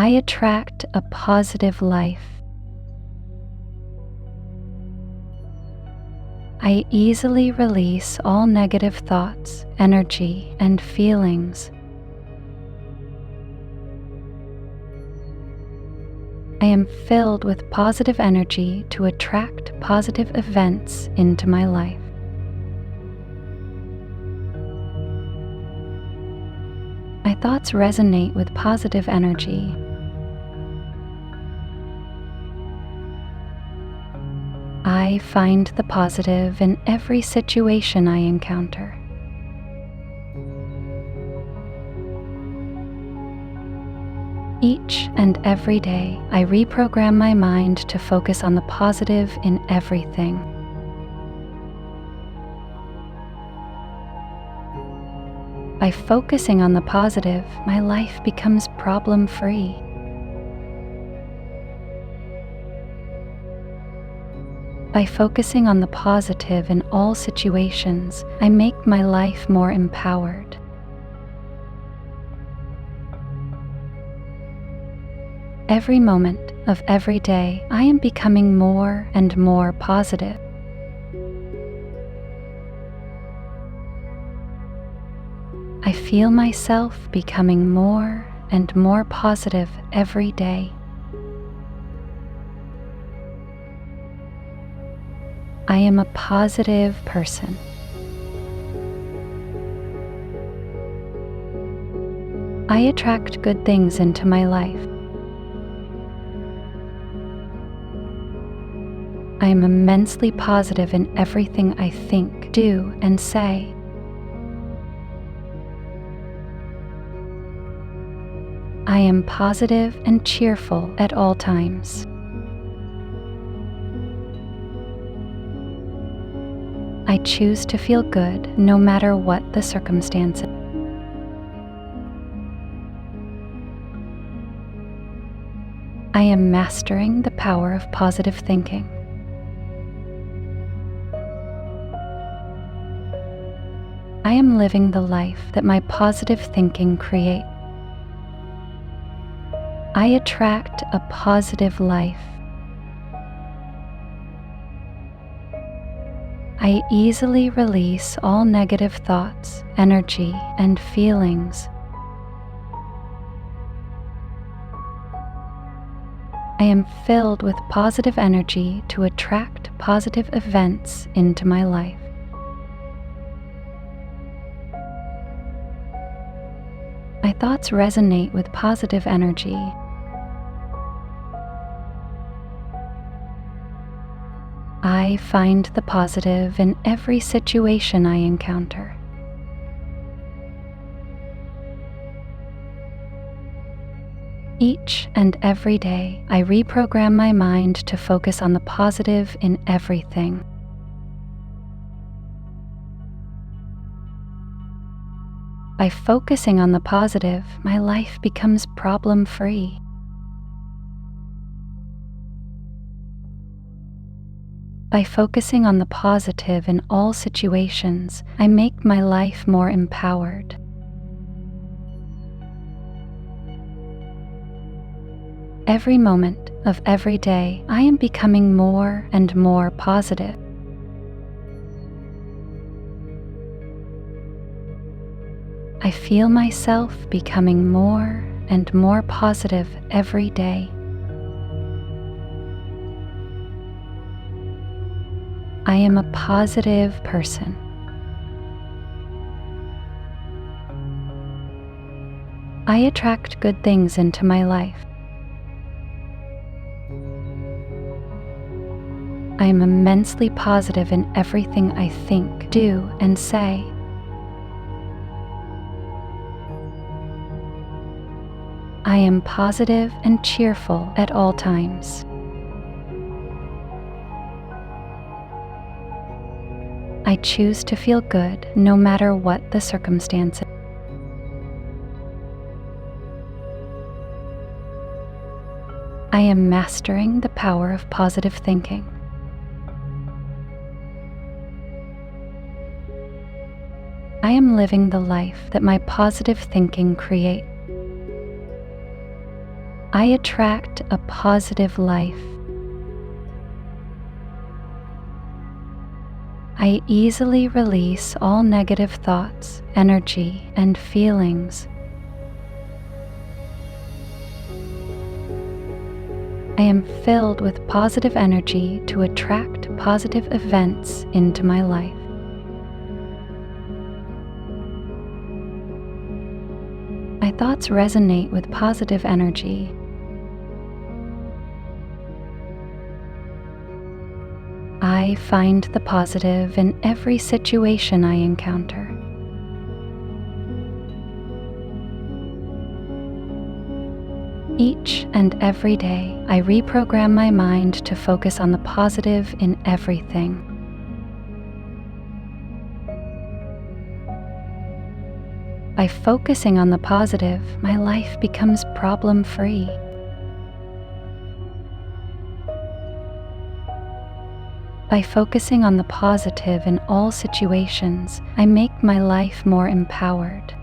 I attract a positive life. I easily release all negative thoughts, energy, and feelings. I am filled with positive energy to attract positive events into my life. My thoughts resonate with positive energy. I find the positive in every situation I encounter. Each and every day, I reprogram my mind to focus on the positive in everything. By focusing on the positive, my life becomes problem-free. By focusing on the positive in all situations, I make my life more empowered. Every moment of every day, I am becoming more and more positive. I feel myself becoming more and more positive every day. I am a positive person. I attract good things into my life. I am immensely positive in everything I think, do, and say. I am positive and cheerful at all times. I choose to feel good no matter what the circumstances. I am mastering the power of positive thinking. I am living the life that my positive thinking creates. I attract a positive life. I easily release all negative thoughts, energy, and feelings. I am filled with positive energy to attract positive events into my life. My thoughts resonate with positive energy. I find the positive in every situation I encounter. Each and every day, I reprogram my mind to focus on the positive in everything. By focusing on the positive, my life becomes problem-free. By focusing on the positive in all situations, I make my life more empowered. Every moment of every day, I am becoming more and more positive. I feel myself becoming more and more positive every day. I am a positive person. I attract good things into my life. I am immensely positive in everything I think, do, and say. I am positive and cheerful at all times. I choose to feel good no matter what the circumstances. I am mastering the power of positive thinking. I am living the life that my positive thinking creates. I attract a positive life. I easily release all negative thoughts, energy, and feelings. I am filled with positive energy to attract positive events into my life. My thoughts resonate with positive energy. I find the positive in every situation I encounter. Each and every day, I reprogram my mind to focus on the positive in everything. By focusing on the positive, my life becomes problem-free. By focusing on the positive in all situations, I make my life more empowered.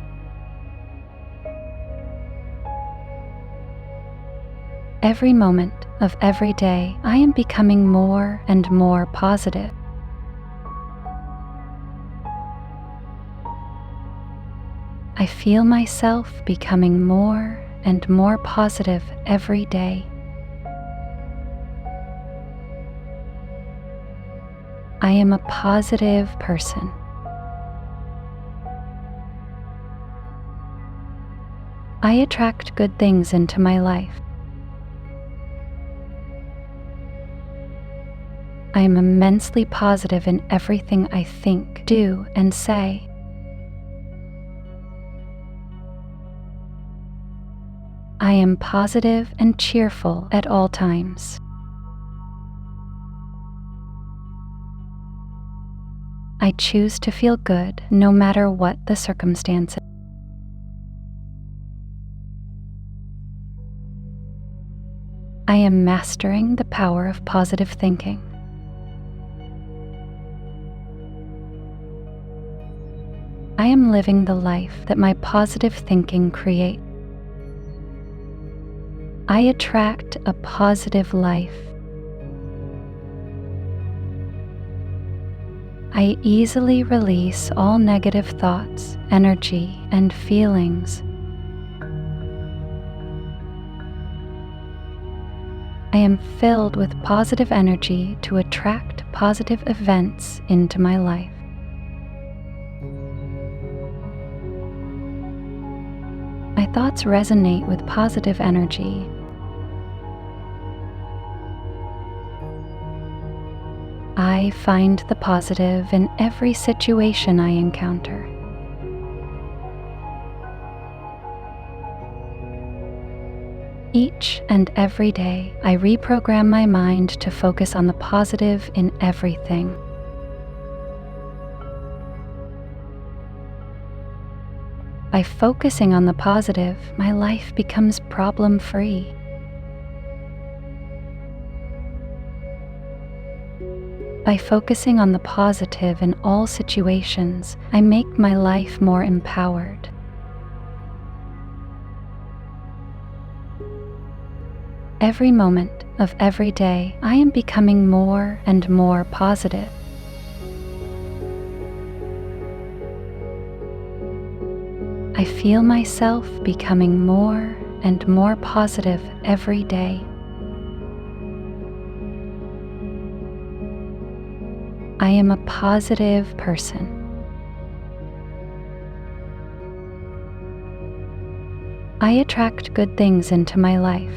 Every moment of every day, I am becoming more and more positive. I feel myself becoming more and more positive every day. I am a positive person. I attract good things into my life. I am immensely positive in everything I think, do, and say. I am positive and cheerful at all times. I choose to feel good no matter what the circumstances. I am mastering the power of positive thinking. I am living the life that my positive thinking creates. I attract a positive life. I easily release all negative thoughts, energy, and feelings. I am filled with positive energy to attract positive events into my life. My thoughts resonate with positive energy. I find the positive in every situation I encounter. Each and every day, I reprogram my mind to focus on the positive in everything. By focusing on the positive, my life becomes problem-free. By focusing on the positive in all situations, I make my life more empowered. Every moment of every day, I am becoming more and more positive. I feel myself becoming more and more positive every day. I am a positive person. I attract good things into my life.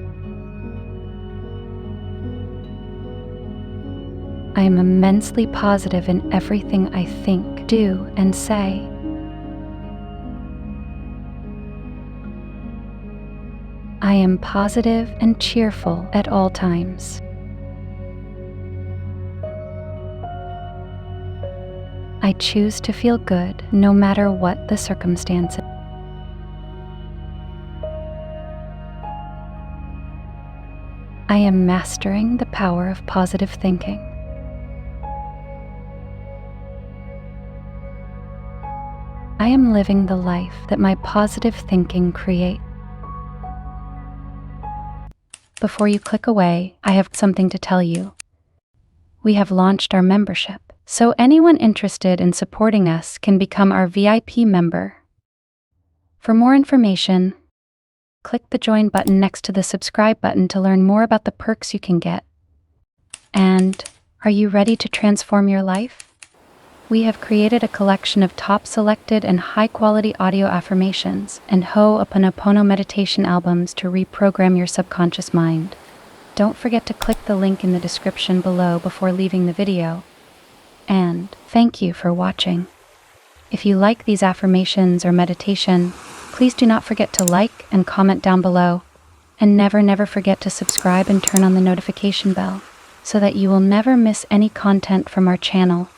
I am immensely positive in everything I think, do, and say. I am positive and cheerful at all times. I choose to feel good no matter what the circumstances. I am mastering the power of positive thinking. I am living the life that my positive thinking creates. before you click away, I have something to tell you. We have launched our membership, so anyone interested in supporting us can become our VIP member. For more information, click the join button next to the subscribe button to learn more about the perks you can get. And are you ready to transform your life? We have created a collection of top selected and high-quality audio affirmations and Ho'oponopono meditation albums to reprogram your subconscious mind. Don't forget to click the link in the description below before leaving the video. And thank you for watching. If you like these affirmations or meditation, please do not forget to like and comment down below. And never forget to subscribe and turn on the notification bell so that you will never miss any content from our channel.